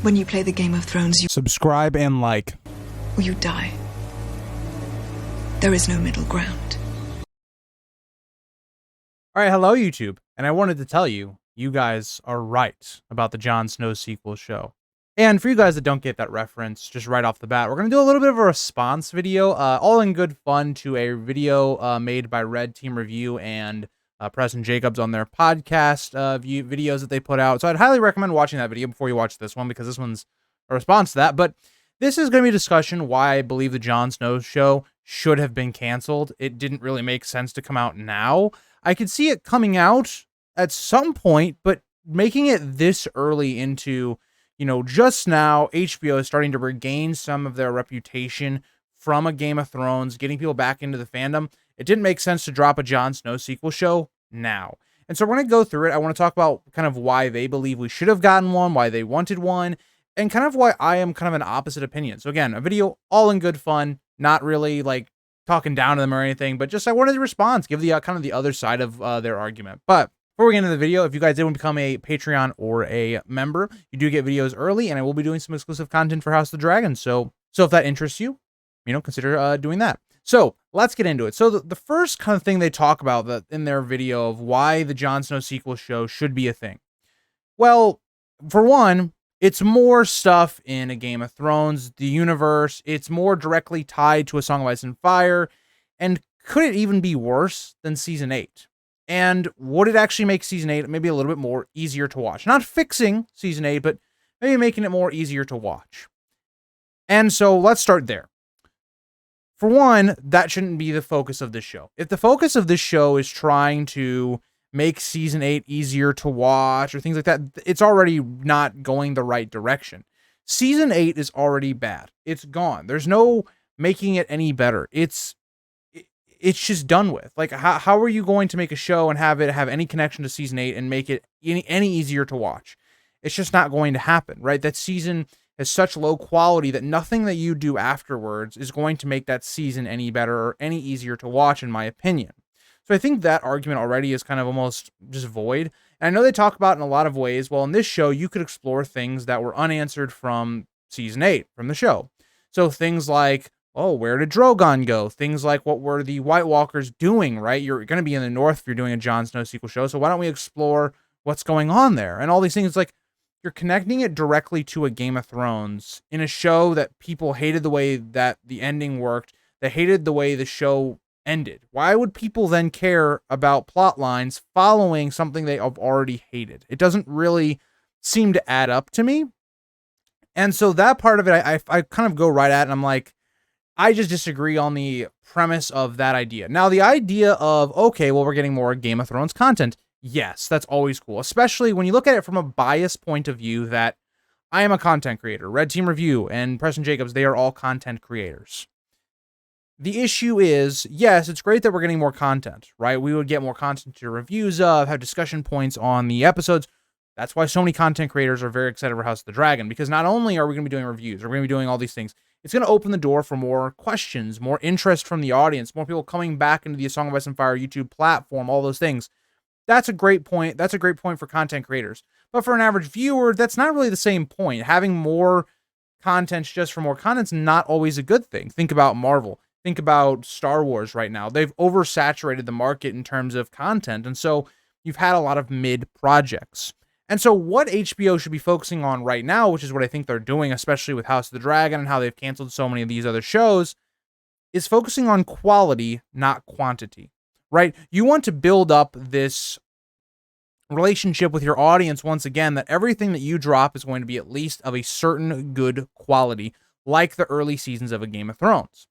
When you play the Game of Thrones, you Subscribe and like. or you die. There is no middle ground. All right, hello YouTube, and I wanted to tell you, you guys are right about the Jon Snow Sequel Show. And for you guys that don't get that reference, just right off the bat, we're going to do a little bit of a response video, all in good fun, to a video made by Red Team Review and Preston Jacobs on their podcast videos that they put out. So I'd highly recommend watching that video before you watch this one, because this one's a response to that. But this is going to be a discussion why I believe the Jon Snow show should have been canceled. It didn't really make sense to come out now. I could see it coming out at some point, but making it this early into, you know, just now, HBO is starting to regain some of their reputation from a Game of Thrones, getting people back into the fandom. It didn't make sense to drop a Jon Snow sequel show now. And so we're going to go through it. I want to talk about kind of why they believe we should have gotten one, why they wanted one, and kind of why I am kind of an opposite opinion. So again, a video all in good fun, not really like talking down to them or anything, but just I wanted to respond, give the kind of the other side of their argument. But before we get into the video, if you guys did want to become a Patreon or a member, you do get videos early, and I will be doing some exclusive content for House of the Dragon. So if that interests you, consider doing that. So let's get into it. So the first kind of thing they talk about in their video of why the Jon Snow sequel show should be a thing. Well, for one, it's more stuff in a Game of Thrones, the universe. It's more directly tied to A Song of Ice and Fire. And could it even be worse than Season 8? And would it actually make Season 8 maybe a little bit more easier to watch? Not fixing Season 8, but maybe making it more easier to watch. And so let's start there. For one, that shouldn't be the focus of this show. If the focus of this show is trying to make Season 8 easier to watch or things like that, it's already not going the right direction. Season 8 is already bad. It's gone. There's no making it any better. It's just done with. Like, how are you going to make a show and have it have any connection to Season 8 and make it any easier to watch? It's just not going to happen, right? That season has such low quality that nothing that you do afterwards is going to make that season any better or any easier to watch, in my opinion. So I think that argument already is kind of almost just void. And I know they talk about it in a lot of ways. Well, in this show, you could explore things that were unanswered from Season 8, from the show. So things like, oh, where did Drogon go? Things like, what were the White Walkers doing, right? You're going to be in the North if you're doing a Jon Snow sequel show, so why don't we explore what's going on there? And all these things, like, you're connecting it directly to a Game of Thrones in a show that people hated the way that the ending worked. They hated the way the show ended. Why would people then care about plot lines following something they have already hated? It doesn't really seem to add up to me. And so that part of it, I kind of go right at it, and I'm like, I just disagree on the premise of that idea. Now, the idea of, okay, well, we're getting more Game of Thrones content. Yes, that's always cool, especially when you look at it from a biased point of view that I am a content creator. Red Team Review and Preston Jacobs, they are all content creators. The issue is, yes, it's great that we're getting more content, right? We would get more content to reviews of, have discussion points on the episodes. That's why so many content creators are very excited for House of the Dragon, because not only are we going to be doing reviews, we're going to be doing all these things, it's going to open the door for more questions, more interest from the audience, more people coming back into the A Song of Ice and Fire YouTube platform, all those things. That's a great point. That's a great point for content creators. But for an average viewer, that's not really the same point. Having more content just for more content's not always a good thing. Think about Marvel. Think about Star Wars right now. They've oversaturated the market in terms of content, and so you've had a lot of mid projects. And so what HBO should be focusing on right now, which is what I think they're doing, especially with House of the Dragon and how they've canceled so many of these other shows, is focusing on quality, not quantity, right? You want to build up this relationship with your audience once again, that everything that you drop is going to be at least of a certain good quality, like the early seasons of a Game of Thrones.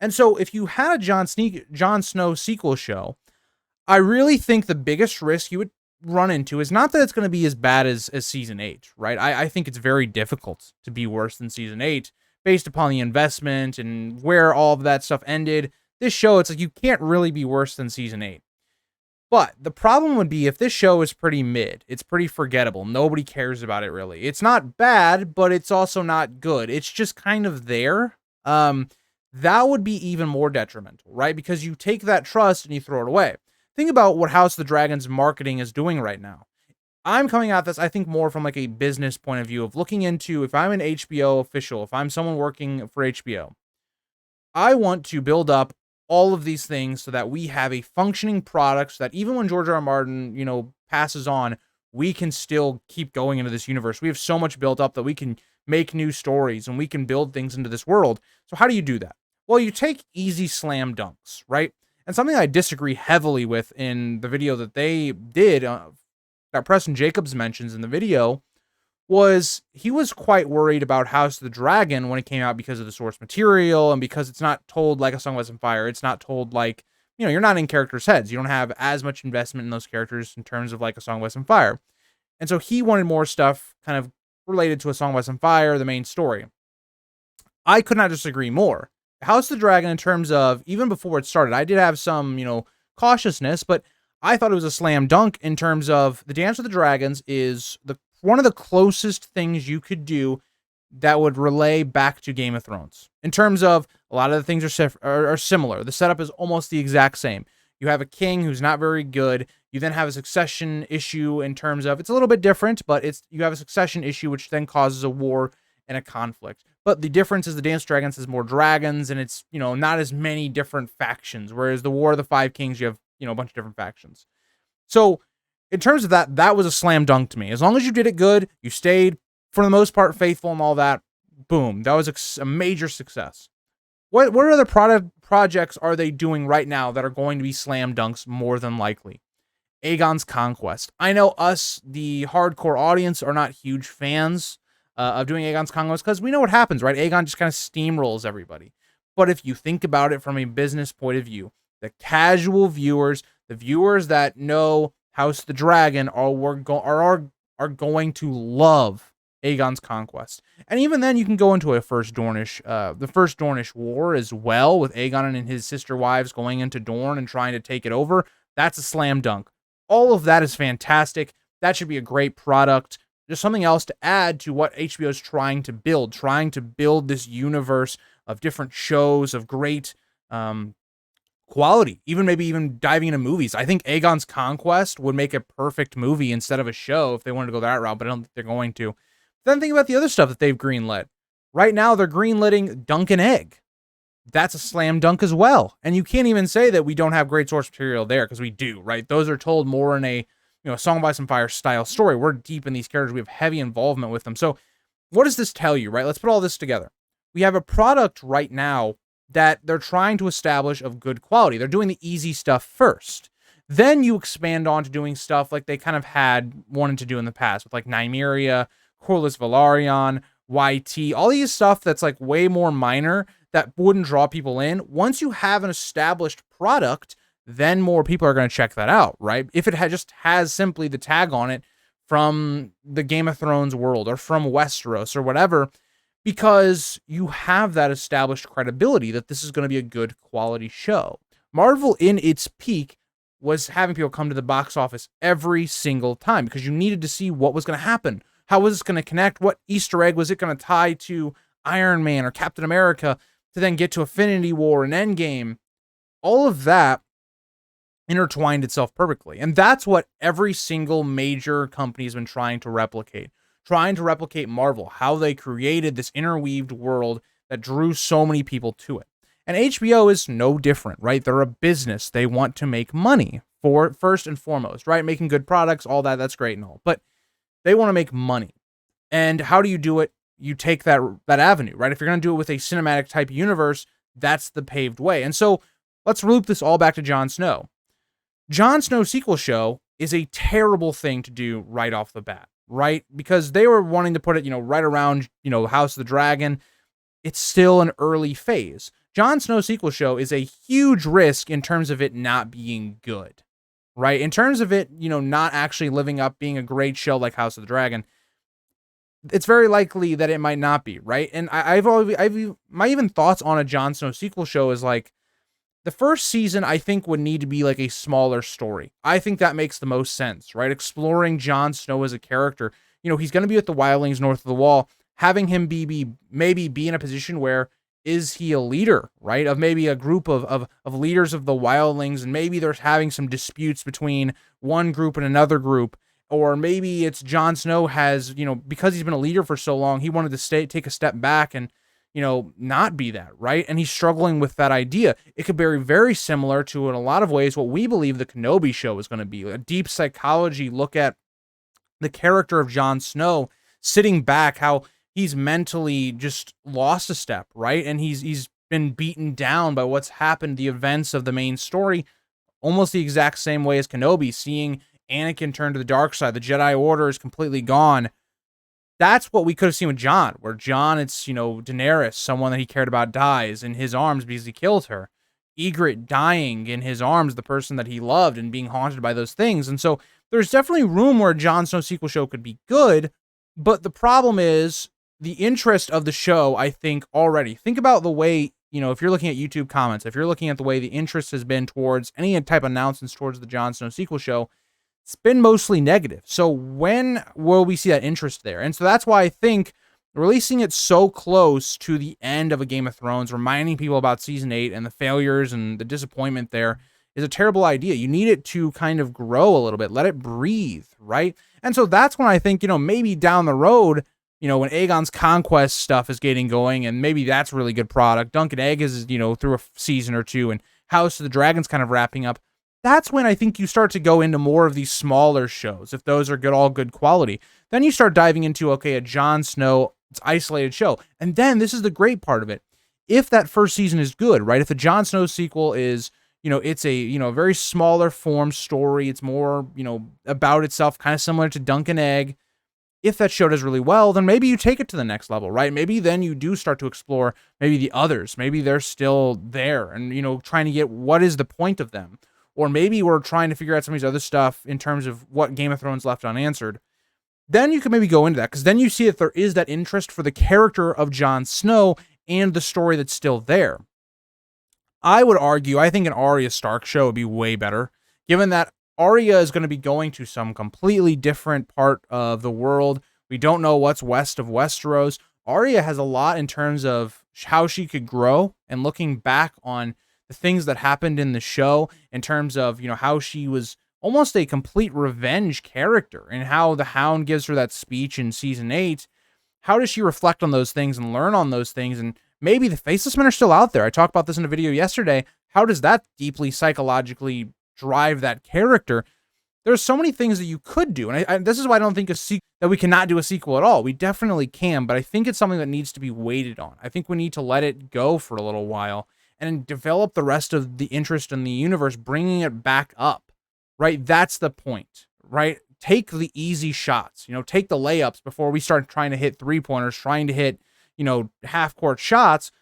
And so if you had a Jon Snow sequel show, I really think the biggest risk you would run into is not that it's going to be as bad as Season 8, right? I think it's very difficult to be worse than Season 8 based upon the investment and where all of that stuff ended. This show, it's like you can't really be worse than Season 8. But the problem would be if this show is pretty mid, it's pretty forgettable, nobody cares about it really. It's not bad, but it's also not good. It's just kind of there. That would be even more detrimental, right? Because you take that trust and you throw it away. Think about what House of the Dragon's marketing is doing right now. I'm coming at this, I think, more from like a business point of view of looking into, if I'm an HBO official, if I'm someone working for HBO, I want to build up all of these things so that we have a functioning product so that even when George R. R. Martin, passes on, we can still keep going into this universe. We have so much built up that we can make new stories and we can build things into this world. So how do you do that? Well, you take easy slam dunks, right? And something I disagree heavily with in the video that they did, that Preston Jacobs mentions in the video, was he was quite worried about House of the Dragon when it came out because of the source material and because it's not told like A Song of Ice and Fire. It's not told like, you're not in characters' heads. You don't have as much investment in those characters in terms of like A Song of Ice and Fire. And so he wanted more stuff kind of related to A Song of Ice and Fire, the main story. I could not disagree more. House of the Dragon, in terms of, even before it started, I did have some, cautiousness, but I thought it was a slam dunk in terms of the Dance with the Dragons is one of the closest things you could do that would relay back to Game of Thrones. In terms of, a lot of the things are similar. The setup is almost the exact same. You have a king who's not very good. You then have a succession issue in terms of, it's a little bit different, but you have a succession issue which then causes a war and a conflict. But the difference is the Dance with Dragons has more dragons, and it's, not as many different factions. Whereas the War of the Five Kings, you have, a bunch of different factions. So in terms of that was a slam dunk to me. As long as you did it good, you stayed, for the most part, faithful and all that, boom, that was a major success. What other projects are they doing right now that are going to be slam dunks more than likely? Aegon's Conquest. I know us, the hardcore audience, are not huge fans of doing Aegon's Conquest because we know what happens, right? Aegon just kind of steamrolls everybody. But if you think about it from a business point of view, the casual viewers, the viewers that know House of the Dragon are going to love Aegon's Conquest. And even then, you can go into the First Dornish War as well, with Aegon and his sister wives going into Dorne and trying to take it over. That's a slam dunk. All of that is fantastic. That should be a great product. Just something else to add to what HBO is trying to build this universe of different shows of great quality, maybe even diving into movies. I think Aegon's Conquest would make a perfect movie instead of a show if they wanted to go that route, but I don't think they're going to. Then think about the other stuff that they've greenlit. Right now, they're greenlitting Dunk and Egg. That's a slam dunk as well. And you can't even say that we don't have great source material there, because we do, right? Those are told more in a Song of Ice and Fire style story. We're deep in these characters. We have heavy involvement with them. So what does this tell you, right? Let's put all this together. We have a product right now that they're trying to establish of good quality. They're doing the easy stuff first. Then you expand on to doing stuff like they kind of wanted to do in the past with like Nymeria, Corlys Velaryon, YT, all these stuff that's like way more minor that wouldn't draw people in. Once you have an established product, then more people are going to check that out, right? If it just has simply the tag on it from the Game of Thrones world or from Westeros or whatever, because you have that established credibility that this is going to be a good quality show. Marvel, in its peak, was having people come to the box office every single time because you needed to see what was going to happen. How was this going to connect? What Easter egg was it going to tie to Iron Man or Captain America to then get to Infinity War and Endgame? All of that intertwined itself perfectly. And that's what every single major company has been trying to replicate Marvel, how they created this interweaved world that drew so many people to it. And HBO is no different, right? They're a business. They want to make money first and foremost, right? Making good products, all that, that's great and all. But they want to make money. And how do you do it? You take that avenue, right? If you're going to do it with a cinematic type universe, that's the paved way. And so let's loop this all back to Jon Snow. Jon Snow Sequel Show is a terrible thing to do right off the bat, right? Because they were wanting to put it, right around, House of the Dragon. It's still an early phase. Jon Snow Sequel Show is a huge risk in terms of it not being good, right? In terms of it, not actually living up, being a great show like House of the Dragon, it's very likely that it might not be, right? And my even thoughts on a Jon Snow Sequel Show is like, the first season, I think, would need to be like a smaller story. I think that makes the most sense, right? Exploring Jon Snow as a character. He's going to be with the wildlings north of the wall. Having him maybe be in a position where, is he a leader, right? Of maybe a group of leaders of the wildlings, and maybe they're having some disputes between one group and another group. Or maybe it's Jon Snow has, because he's been a leader for so long, he wanted to take a step back and, not be that, right? And he's struggling with that idea. It could be very similar to, in a lot of ways, what we believe the Kenobi show is going to be, a deep psychology look at the character of Jon Snow, sitting back, how he's mentally just lost a step, right? And he's been beaten down by what's happened, the events of the main story, almost the exact same way as Kenobi, seeing Anakin turn to the dark side. The Jedi Order is completely gone. That's what we could have seen with Jon, where Jon, it's, Daenerys, someone that he cared about, dies in his arms because he killed her. Ygritte dying in his arms, the person that he loved, and being haunted by those things. And so there's definitely room where Jon Snow Sequel Show could be good, but the problem is the interest of the show, I think, already. Think about the way, if you're looking at YouTube comments, if you're looking at the way the interest has been towards any type of announcements towards the Jon Snow Sequel Show, it's been mostly negative. So when will we see that interest there? And so that's why I think releasing it so close to the end of a Game of Thrones, reminding people about season 8 and the failures and the disappointment there, is a terrible idea. You need it to kind of grow a little bit, let it breathe, right? And so that's when I think, maybe down the road, when Aegon's Conquest stuff is getting going, and maybe that's a really good product. Dunk and Egg is, through a season or two, and House of the Dragon's kind of wrapping up. That's when I think you start to go into more of these smaller shows, if those are good, all good quality. Then you start diving into, okay, a Jon Snow, it's isolated show. And then this is the great part of it. If that first season is good, right? If the Jon Snow sequel is, it's a, very smaller form story. It's more, about itself, kind of similar to Dunk and Egg. If that show does really well, then maybe you take it to the next level, right? Maybe then you do start to explore maybe the others. Maybe they're still there and, trying to get what is the point of them. Or maybe we're trying to figure out some of these other stuff in terms of what Game of Thrones left unanswered. Then you can maybe go into that, because then you see if there is that interest for the character of Jon Snow and the story that's still there. I would argue, I think an Arya Stark show would be way better, given that Arya is going to be going to some completely different part of the world. We don't know what's west of Westeros. Arya has a lot in terms of how she could grow, and looking back on the things that happened in the show in terms of, how she was almost a complete revenge character, and how the Hound gives her that speech in season 8. How does she reflect on those things and learn on those things? And maybe the Faceless Men are still out there. I talked about this in a video yesterday. How does that deeply psychologically drive that character? There's so many things that you could do. And this is why I don't think that we cannot do a sequel at all. We definitely can, but I think it's something that needs to be waited on. I think we need to let it go for a little while and develop the rest of the interest in the universe, bringing it back up, right? That's the point, right? Take the easy shots, take the layups before we start trying to hit 3-pointers, trying to hit, half-court shots,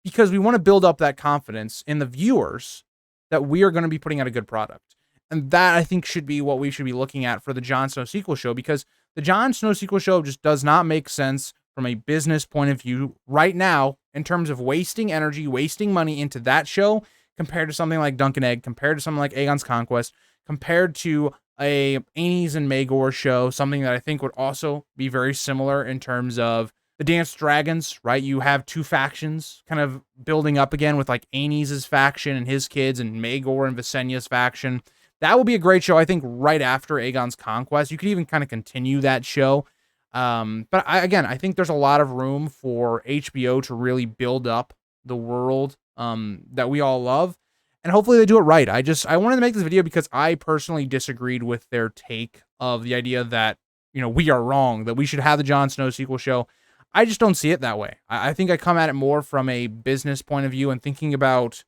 because we want to build up that confidence in the viewers that we are going to be putting out a good product. And that, I think, should be what we should be looking at for the Jon Snow Sequel Show, because the Jon Snow Sequel Show just does not make sense from a business point of view right now, in terms of wasting energy, wasting money into that show, compared to something like Dunk and Egg, compared to something like Aegon's Conquest, compared to a Aenys and Maegor show, something that I think would also be very similar in terms of the Dance Dragons, right? You have two factions kind of building up again, with like Aenys' faction and his kids, and Maegor and Visenya's faction. That will be a great show, I think, right after Aegon's Conquest. You could even kind of continue that show. But I think there's a lot of room for HBO to really build up the world that we all love. And hopefully they do it right. I wanted to make this video because I personally disagreed with their take of the idea that, we are wrong, that we should have the Jon Snow Sequel Show. I just don't see it that way. I think I come at it more from a business point of view and thinking about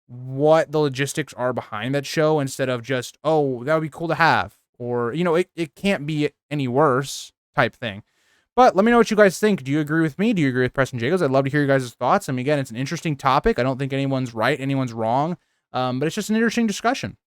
what the logistics are behind that show, instead of just, oh, that would be cool to have, or, it can't be any worse type thing. But let me know what you guys think. Do you agree with me? Do you agree with Preston Jacobs? I'd love to hear your guys' thoughts. I mean, again, it's an interesting topic. I don't think anyone's right, anyone's wrong. But it's just an interesting discussion.